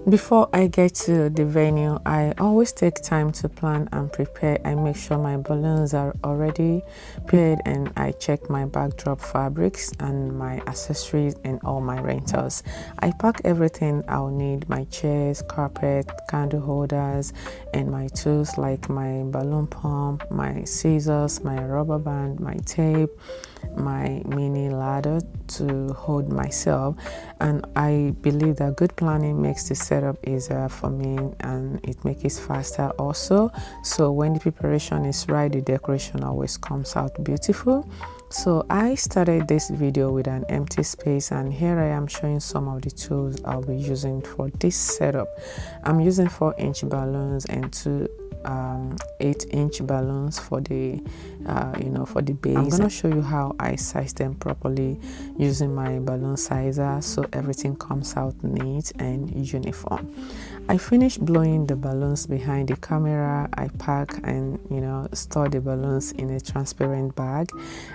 Before I get to the venue, I always take time to plan and prepare. I make sure my balloons are already prepared, and I check my backdrop fabrics and my accessories and all my rentals. I pack everything I'll need: my chairs, carpet, candle holders, and my tools like my balloon pump, my scissors, my rubber band, my tape, my mini ladder to hold myself. And I believe that good planning makes the setup easier for me, and it makes it faster also. So when the preparation is right, the decoration always comes out beautiful. So I started this video with an empty space, and here I am showing some of the tools I'll be using for this setup. I'm using 4-inch balloons and two 8-inch balloons for the for the base. I'm gonna show you how I size them properly using my balloon sizer, so everything comes out neat and uniform. I finished blowing the balloons behind the camera. I pack and store the balloons in a transparent bag,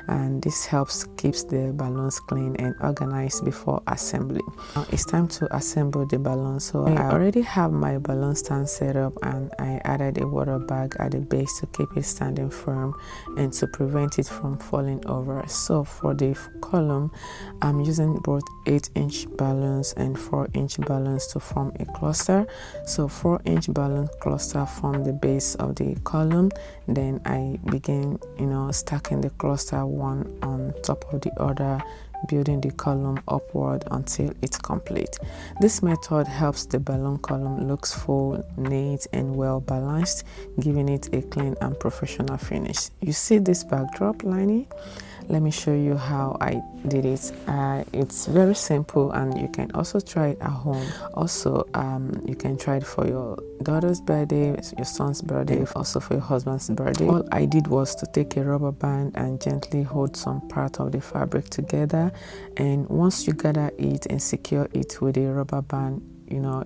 and this helps keeps the balloons clean and organized before assembly. Now it's time to assemble the balloons. So I already have my balloon stand set up, and I added a water bag at the base to keep it standing firm and to prevent it from falling over. So for the column, I'm using both 8-inch balloons and 4-inch balloons to form a cluster. So 4-inch balloon cluster form the base of the column. Then I begin stacking the cluster one on top of the other, building the column upward until it's complete. This method helps the balloon column looks full, neat, and well balanced, giving it a clean and professional finish. You see this backdrop lining? Let me show you how I did it. It's very simple, and you can also try it at home. Also, you can try it for your daughter's birthday, your son's birthday, also for your husband's birthday. All I did was to take a rubber band and gently hold some part of the fabric together, and once you gather it and secure it with a rubber band,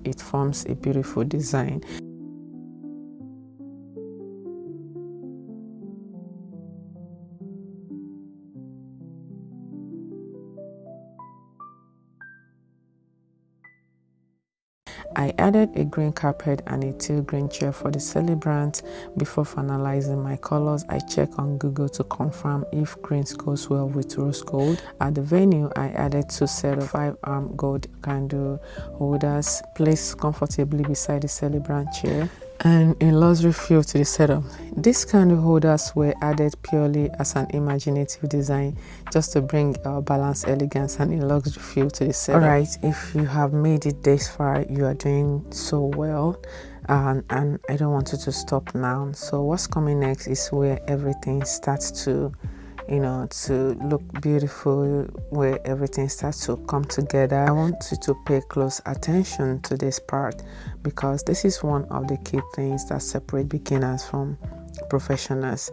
it forms a beautiful design. I added a green carpet and a teal green chair for the celebrant. Before finalizing my colors, I check on Google to confirm if green goes well with rose gold. At the venue, I added 2 sets of 5-arm gold candle holders placed comfortably beside the celebrant chair, and a luxury feel to the setup. These candle holders were added purely as an imaginative design, just to bring balance, elegance, and a luxury feel to the setup. Alright, if you have made it this far, you are doing so well, and I don't want you to stop now. So what's coming next is where everything starts to to look beautiful, where everything starts to come together. I want you to pay close attention to this part, because this is one of the key things that separate beginners from professionals.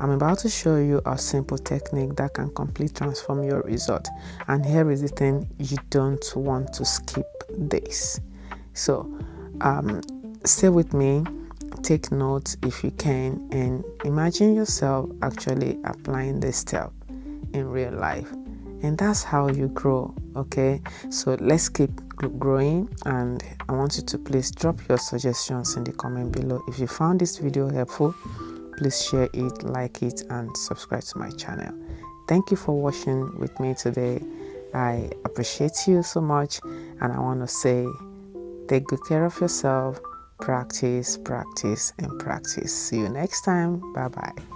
I'm about to show you a simple technique that can completely transform your result, and here is the thing: you don't want to skip this. So stay with me, take notes if you can, and imagine yourself actually applying this step in real life, and that's how you grow. Okay, so let's keep growing, and I want you to please drop your suggestions in the comment below. If you found this video helpful, please share it, like it, and subscribe to my channel. Thank you for watching with me today. I appreciate you so much, and I want to say, take good care of yourself. Practice, practice, and practice. See you next time. Bye bye.